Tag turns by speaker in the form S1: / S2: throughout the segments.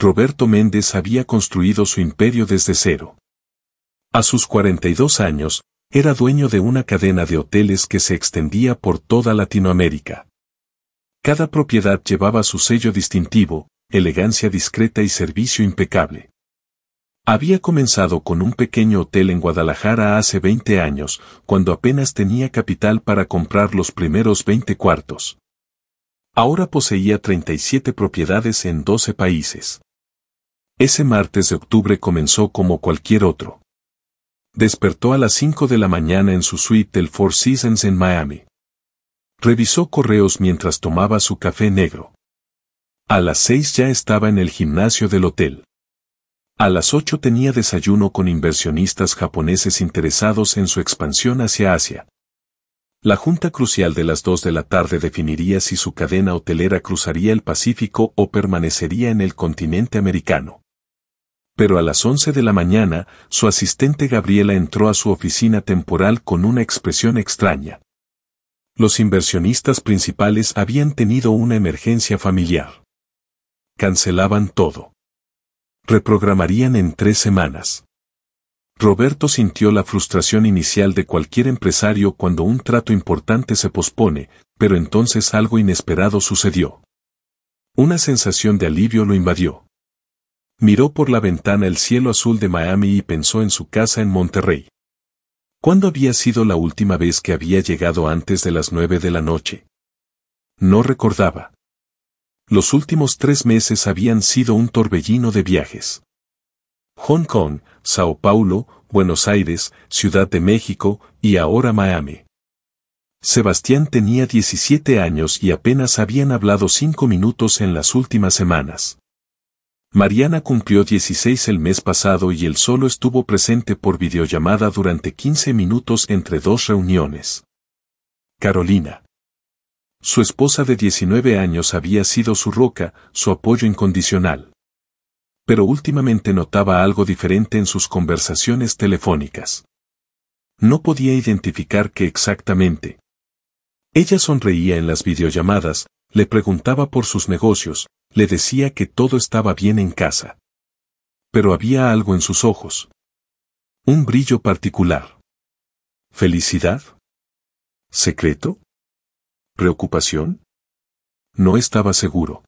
S1: Roberto Méndez había construido su imperio desde cero. A sus 42 años, era dueño de una cadena de hoteles que se extendía por toda Latinoamérica. Cada propiedad llevaba su sello distintivo, elegancia discreta y servicio impecable. Había comenzado con un pequeño hotel en Guadalajara hace 20 años, cuando apenas tenía capital para comprar los primeros 20 cuartos. Ahora poseía 37 propiedades en 12 países. Ese martes de octubre comenzó como cualquier otro. Despertó a las 5 de la mañana en su suite del Four Seasons en Miami. Revisó correos mientras tomaba su café negro. A las 6 ya estaba en el gimnasio del hotel. A las 8 tenía desayuno con inversionistas japoneses interesados en su expansión hacia Asia. La junta crucial de las 2 de la tarde definiría si su cadena hotelera cruzaría el Pacífico o permanecería en el continente americano. Pero a las 11 de la mañana, su asistente Gabriela entró a su oficina temporal con una expresión extraña. Los inversionistas principales habían tenido una emergencia familiar. Cancelaban todo. Reprogramarían en 3 semanas. Roberto sintió la frustración inicial de cualquier empresario cuando un trato importante se pospone, pero entonces algo inesperado sucedió. Una sensación de alivio lo invadió. Miró por la ventana el cielo azul de Miami y pensó en su casa en Monterrey. ¿Cuándo había sido la última vez que había llegado antes de las 9 de la noche? No recordaba. Los últimos 3 meses habían sido un torbellino de viajes. Hong Kong, Sao Paulo, Buenos Aires, Ciudad de México y ahora Miami. Sebastián tenía 17 años y apenas habían hablado 5 minutos en las últimas semanas. Mariana cumplió 16 el mes pasado y él solo estuvo presente por videollamada durante 15 minutos entre 2 reuniones. Carolina. Su esposa de 19 años había sido su roca, su apoyo incondicional. Pero últimamente notaba algo diferente en sus conversaciones telefónicas. No podía identificar qué exactamente. Ella sonreía en las videollamadas, le preguntaba por sus negocios, le decía que todo estaba bien en casa. Pero había algo en sus ojos. Un brillo particular. ¿Felicidad? ¿Secreto? ¿Preocupación? No estaba seguro.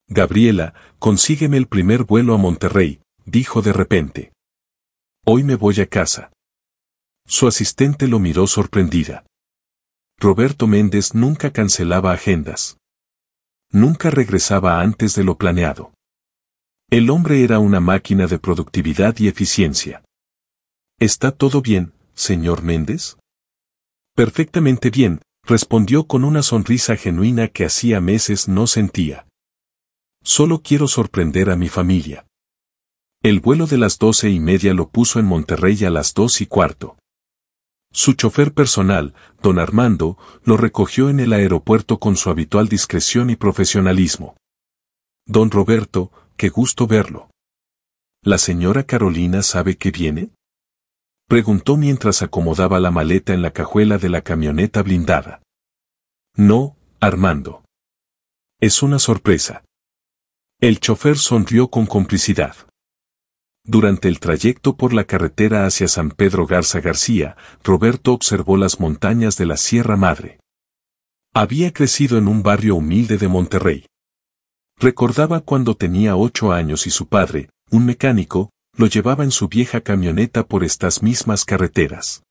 S1: Gabriela, consígueme el primer vuelo a Monterrey, dijo de repente. Hoy me voy a casa. Su asistente lo miró sorprendida. Roberto Méndez nunca cancelaba agendas. Nunca regresaba antes de lo planeado. El hombre era una máquina de productividad y eficiencia. ¿Está todo bien, señor Méndez? Perfectamente bien, respondió con una sonrisa genuina que hacía meses no sentía. Solo quiero sorprender a mi familia. El vuelo de las 12:30 lo puso en Monterrey a las 2:15. Su chofer personal, don Armando, lo recogió en el aeropuerto con su habitual discreción y profesionalismo. Don Roberto, qué gusto verlo. ¿La señora Carolina sabe que viene? Preguntó mientras acomodaba la maleta en la cajuela de la camioneta blindada. No, Armando. Es una sorpresa. El chofer sonrió con complicidad. Durante el trayecto por la carretera hacia San Pedro Garza García, Roberto observó las montañas de la Sierra Madre. Había crecido en un barrio humilde de Monterrey. Recordaba cuando tenía 8 años y su padre, un mecánico, lo llevaba en su vieja camioneta por estas mismas carreteras.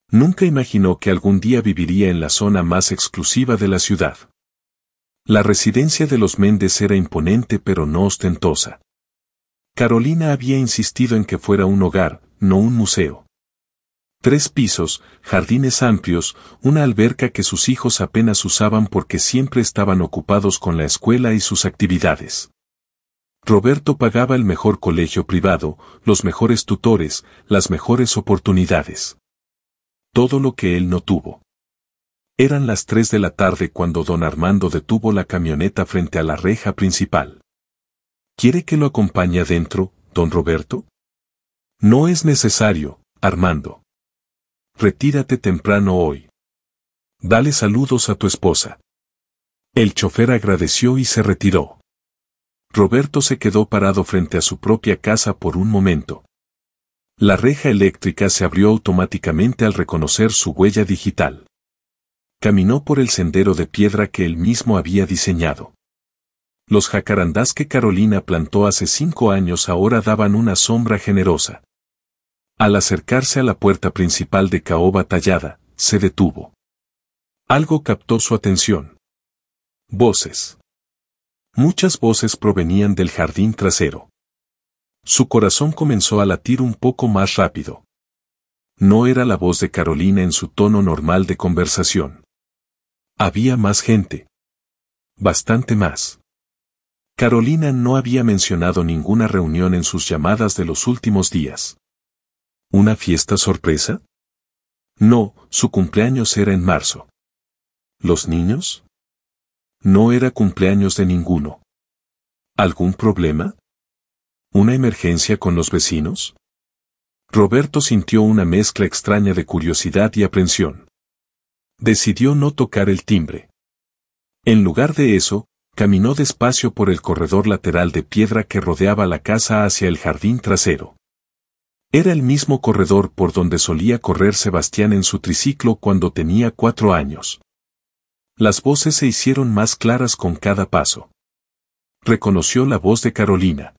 S1: Nunca imaginó que algún día viviría en la zona más exclusiva de la ciudad. La residencia de los Méndez era imponente pero no ostentosa. Carolina había insistido en que fuera un hogar, no un museo. 3 pisos, jardines amplios, una alberca que sus hijos apenas usaban porque siempre estaban ocupados con la escuela y sus actividades. Roberto pagaba el mejor colegio privado, los mejores tutores, las mejores oportunidades. Todo lo que él no tuvo. Eran las 3 de la tarde cuando don Armando detuvo la camioneta frente a la reja principal. ¿Quiere que lo acompañe adentro, don Roberto? No es necesario, Armando. Retírate temprano hoy. Dale saludos a tu esposa. El chofer agradeció y se retiró. Roberto se quedó parado frente a su propia casa por un momento. La reja eléctrica se abrió automáticamente al reconocer su huella digital. Caminó por el sendero de piedra que él mismo había diseñado. Los jacarandás que Carolina plantó hace 5 años ahora daban una sombra generosa. Al acercarse a la puerta principal de caoba tallada, se detuvo. Algo captó su atención. Voces. Muchas voces provenían del jardín trasero. Su corazón comenzó a latir un poco más rápido. No era la voz de Carolina en su tono normal de conversación. Había más gente. Bastante más. Carolina no había mencionado ninguna reunión en sus llamadas de los últimos días. ¿Una fiesta sorpresa? No, su cumpleaños era en marzo. ¿Los niños? No era cumpleaños de ninguno. ¿Algún problema? ¿Una emergencia con los vecinos? Roberto sintió una mezcla extraña de curiosidad y aprensión. Decidió no tocar el timbre. En lugar de eso, caminó despacio por el corredor lateral de piedra que rodeaba la casa hacia el jardín trasero. Era el mismo corredor por donde solía correr Sebastián en su triciclo cuando tenía 4 años. Las voces se hicieron más claras con cada paso. Reconoció la voz de Carolina.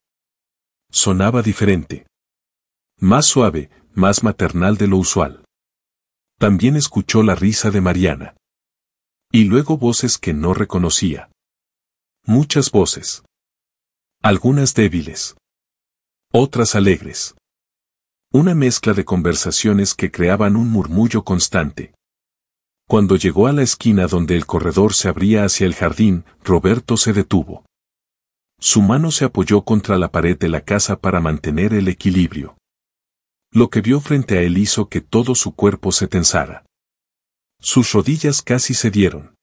S1: Sonaba diferente. Más suave, más maternal de lo usual. También escuchó la risa de Mariana. Y luego voces que no reconocía. Muchas voces. Algunas débiles. Otras alegres. Una mezcla de conversaciones que creaban un murmullo constante. Cuando llegó a la esquina donde el corredor se abría hacia el jardín, Roberto se detuvo. Su mano se apoyó contra la pared de la casa para mantener el equilibrio. Lo que vio frente a él hizo que todo su cuerpo se tensara. Sus rodillas casi cedieron.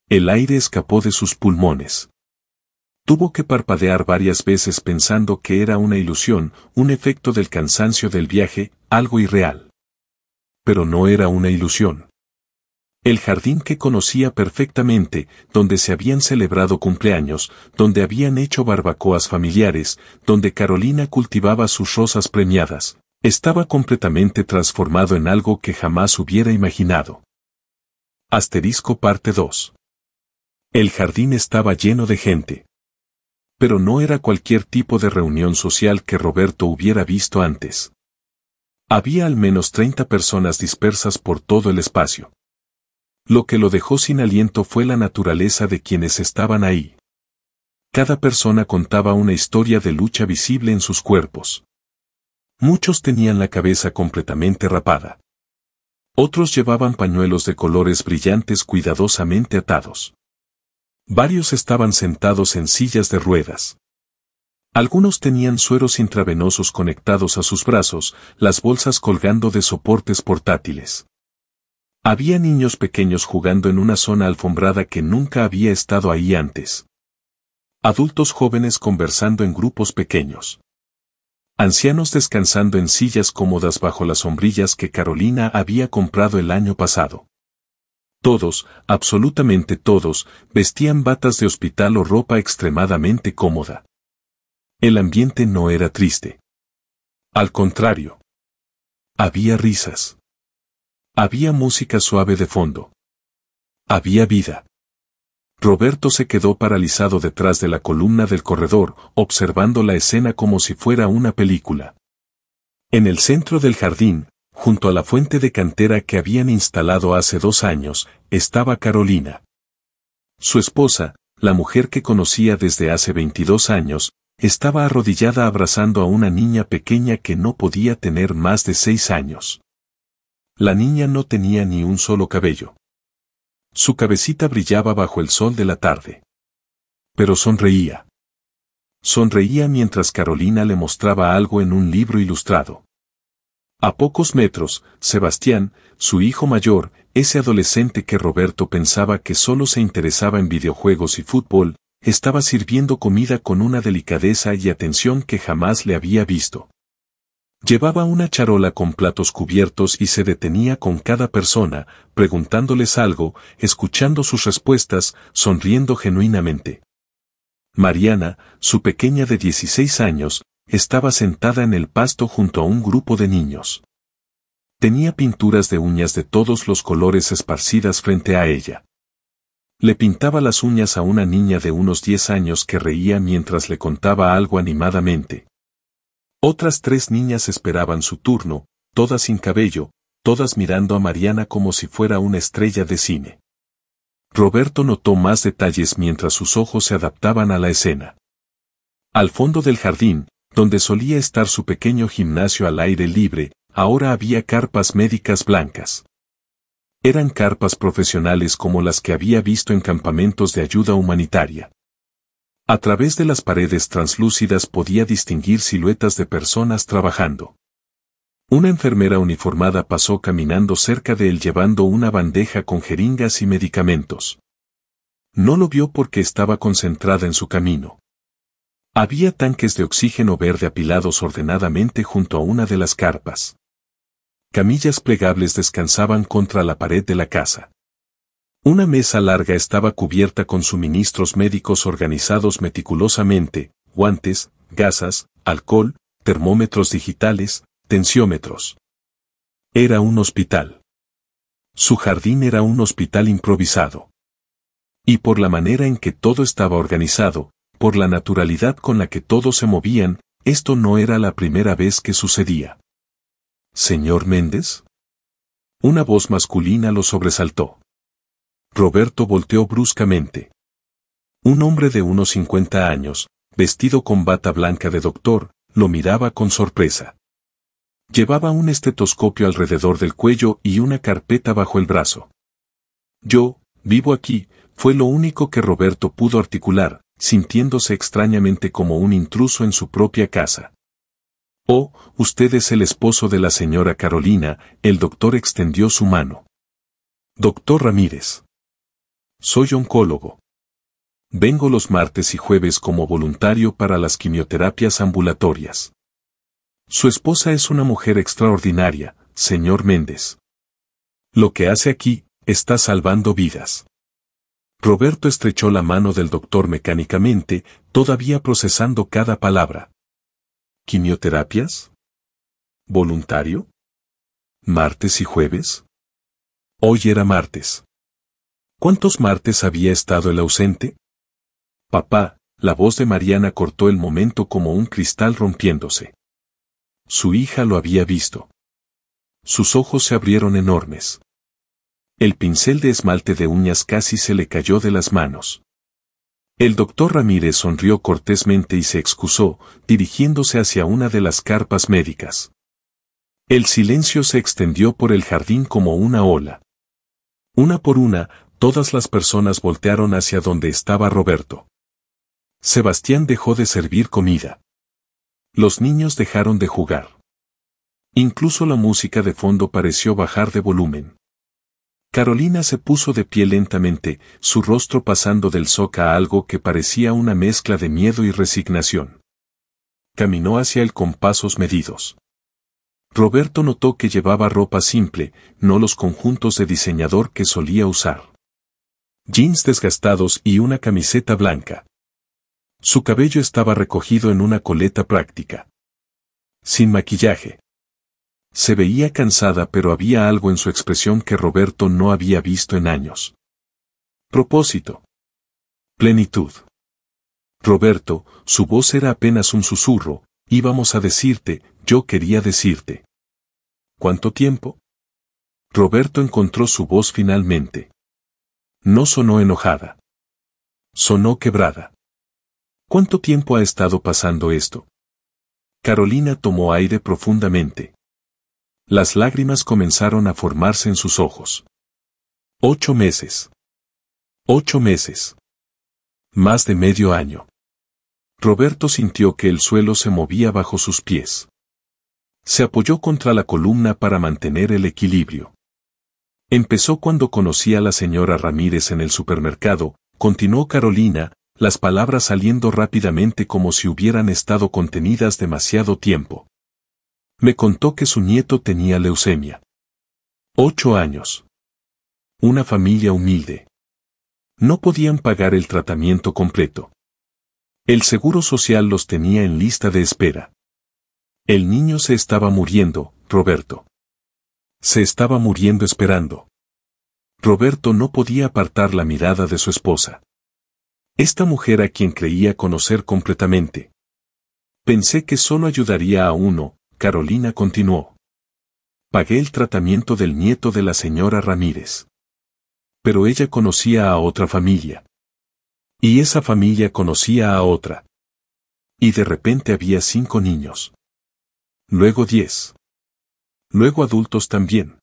S1: El aire escapó de sus pulmones. Tuvo que parpadear varias veces pensando que era una ilusión, un efecto del cansancio del viaje, algo irreal. Pero no era una ilusión. El jardín que conocía perfectamente, donde se habían celebrado cumpleaños, donde habían hecho barbacoas familiares, donde Carolina cultivaba sus rosas premiadas, estaba completamente transformado en algo que jamás hubiera imaginado. Asterisco parte 2. El jardín estaba lleno de gente. Pero no era cualquier tipo de reunión social que Roberto hubiera visto antes. Había al menos 30 personas dispersas por todo el espacio. Lo que lo dejó sin aliento fue la naturaleza de quienes estaban ahí. Cada persona contaba una historia de lucha visible en sus cuerpos. Muchos tenían la cabeza completamente rapada. Otros llevaban pañuelos de colores brillantes cuidadosamente atados. Varios estaban sentados en sillas de ruedas. Algunos tenían sueros intravenosos conectados a sus brazos, las bolsas colgando de soportes portátiles. Había niños pequeños jugando en una zona alfombrada que nunca había estado ahí antes. Adultos jóvenes conversando en grupos pequeños. Ancianos descansando en sillas cómodas bajo las sombrillas que Carolina había comprado el año pasado. Todos, absolutamente todos, vestían batas de hospital o ropa extremadamente cómoda. El ambiente no era triste. Al contrario. Había risas. Había música suave de fondo. Había vida. Roberto se quedó paralizado detrás de la columna del corredor, observando la escena como si fuera una película. En el centro del jardín, junto a la fuente de cantera que habían instalado hace 2 años, estaba Carolina. Su esposa, la mujer que conocía desde hace 22 años, estaba arrodillada abrazando a una niña pequeña que no podía tener más de 6 años. La niña no tenía ni un solo cabello. Su cabecita brillaba bajo el sol de la tarde. Pero sonreía. Sonreía mientras Carolina le mostraba algo en un libro ilustrado. A pocos metros, Sebastián, su hijo mayor, ese adolescente que Roberto pensaba que solo se interesaba en videojuegos y fútbol, estaba sirviendo comida con una delicadeza y atención que jamás le había visto. Llevaba una charola con platos cubiertos y se detenía con cada persona, preguntándoles algo, escuchando sus respuestas, sonriendo genuinamente. Mariana, su pequeña de 16 años, estaba sentada en el pasto junto a un grupo de niños. Tenía pinturas de uñas de todos los colores esparcidas frente a ella. Le pintaba las uñas a una niña de unos 10 años que reía mientras le contaba algo animadamente. Otras 3 niñas esperaban su turno, todas sin cabello, todas mirando a Mariana como si fuera una estrella de cine. Roberto notó más detalles mientras sus ojos se adaptaban a la escena. Al fondo del jardín, donde solía estar su pequeño gimnasio al aire libre, ahora había carpas médicas blancas. Eran carpas profesionales como las que había visto en campamentos de ayuda humanitaria. A través de las paredes translúcidas podía distinguir siluetas de personas trabajando. Una enfermera uniformada pasó caminando cerca de él llevando una bandeja con jeringas y medicamentos. No lo vio porque estaba concentrada en su camino. Había tanques de oxígeno verde apilados ordenadamente junto a una de las carpas. Camillas plegables descansaban contra la pared de la casa. Una mesa larga estaba cubierta con suministros médicos organizados meticulosamente, guantes, gasas, alcohol, termómetros digitales, tensiómetros. Era un hospital. Su jardín era un hospital improvisado. Y por la manera en que todo estaba organizado, por la naturalidad con la que todos se movían, esto no era la primera vez que sucedía. ¿Señor Méndez? Una voz masculina lo sobresaltó. Roberto volteó bruscamente. Un hombre de unos 50 años, vestido con bata blanca de doctor, lo miraba con sorpresa. Llevaba un estetoscopio alrededor del cuello y una carpeta bajo el brazo. Yo, vivo aquí, fue lo único que Roberto pudo articular, sintiéndose extrañamente como un intruso en su propia casa. Oh, usted es el esposo de la señora Carolina, el doctor extendió su mano. Doctor Ramírez. Soy oncólogo. Vengo los martes y jueves como voluntario para las quimioterapias ambulatorias. Su esposa es una mujer extraordinaria, señor Méndez. Lo que hace aquí, está salvando vidas. Roberto estrechó la mano del doctor mecánicamente, todavía procesando cada palabra. ¿Quimioterapias? ¿Voluntario? ¿Martes y jueves? Hoy era martes. ¿Cuántos martes había estado el ausente? Papá, la voz de Mariana cortó el momento como un cristal rompiéndose. Su hija lo había visto. Sus ojos se abrieron enormes. El pincel de esmalte de uñas casi se le cayó de las manos. El doctor Ramírez sonrió cortésmente y se excusó, dirigiéndose hacia una de las carpas médicas. El silencio se extendió por el jardín como una ola. Una por una, todas las personas voltearon hacia donde estaba Roberto. Sebastián dejó de servir comida. Los niños dejaron de jugar. Incluso la música de fondo pareció bajar de volumen. Carolina se puso de pie lentamente, su rostro pasando del shock a algo que parecía una mezcla de miedo y resignación. Caminó hacia él con pasos medidos. Roberto notó que llevaba ropa simple, no los conjuntos de diseñador que solía usar. Jeans desgastados y una camiseta blanca. Su cabello estaba recogido en una coleta práctica. Sin maquillaje. Se veía cansada pero había algo en su expresión que Roberto no había visto en años. Propósito. Plenitud. Roberto, su voz era apenas un susurro, íbamos a decirte, yo quería decirte. ¿Cuánto tiempo? Roberto encontró su voz finalmente. No sonó enojada. Sonó quebrada. ¿Cuánto tiempo ha estado pasando esto? Carolina tomó aire profundamente. Las lágrimas comenzaron a formarse en sus ojos. 8 meses. 8 meses. Más de medio año. Roberto sintió que el suelo se movía bajo sus pies. Se apoyó contra la columna para mantener el equilibrio. Empezó cuando conocí a la señora Ramírez en el supermercado, continuó Carolina, las palabras saliendo rápidamente como si hubieran estado contenidas demasiado tiempo. Me contó que su nieto tenía leucemia. 8 años. Una familia humilde. No podían pagar el tratamiento completo. El Seguro Social los tenía en lista de espera. El niño se estaba muriendo, Roberto. Se estaba muriendo esperando. Roberto no podía apartar la mirada de su esposa. Esta mujer a quien creía conocer completamente. Pensé que solo ayudaría a uno, Carolina continuó. Pagué el tratamiento del nieto de la señora Ramírez. Pero ella conocía a otra familia. Y esa familia conocía a otra. Y de repente había 5 niños. Luego 10. Luego adultos también.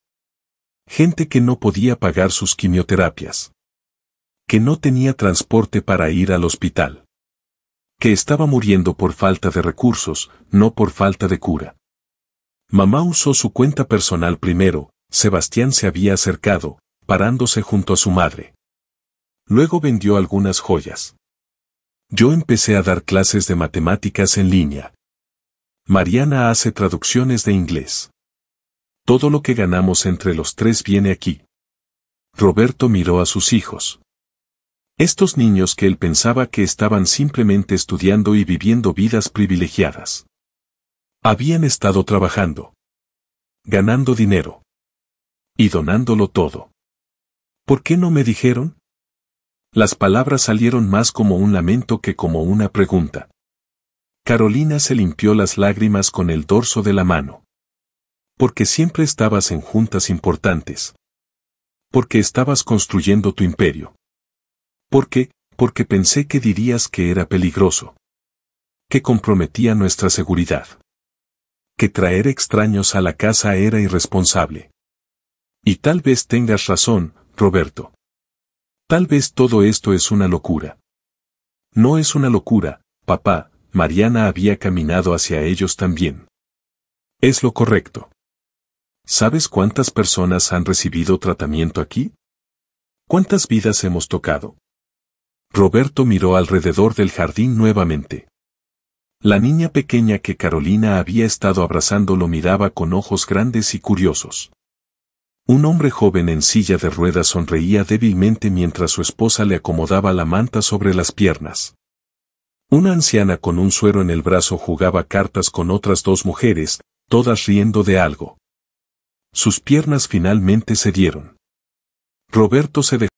S1: Gente que no podía pagar sus quimioterapias. Que no tenía transporte para ir al hospital. Que estaba muriendo por falta de recursos, no por falta de cura. Mamá usó su cuenta personal primero. Sebastián se había acercado, parándose junto a su madre. Luego vendió algunas joyas. Yo empecé a dar clases de matemáticas en línea. Mariana hace traducciones de inglés. Todo lo que ganamos entre los 3 viene aquí. Roberto miró a sus hijos. Estos niños que él pensaba que estaban simplemente estudiando y viviendo vidas privilegiadas. Habían estado trabajando. Ganando dinero. Y donándolo todo. ¿Por qué no me dijeron? Las palabras salieron más como un lamento que como una pregunta. Carolina se limpió las lágrimas con el dorso de la mano. Porque siempre estabas en juntas importantes. Porque estabas construyendo tu imperio. Porque pensé que dirías que era peligroso. Que comprometía nuestra seguridad. Que traer extraños a la casa era irresponsable. Y tal vez tengas razón, Roberto. Tal vez todo esto es una locura. No es una locura, papá. Mariana había caminado hacia ellos también. Es lo correcto. ¿Sabes cuántas personas han recibido tratamiento aquí? ¿Cuántas vidas hemos tocado? Roberto miró alrededor del jardín nuevamente. La niña pequeña que Carolina había estado abrazando lo miraba con ojos grandes y curiosos. Un hombre joven en silla de ruedas sonreía débilmente mientras su esposa le acomodaba la manta sobre las piernas. Una anciana con un suero en el brazo jugaba cartas con otras 2 mujeres, todas riendo de algo. Sus piernas finalmente cedieron. Roberto se dejó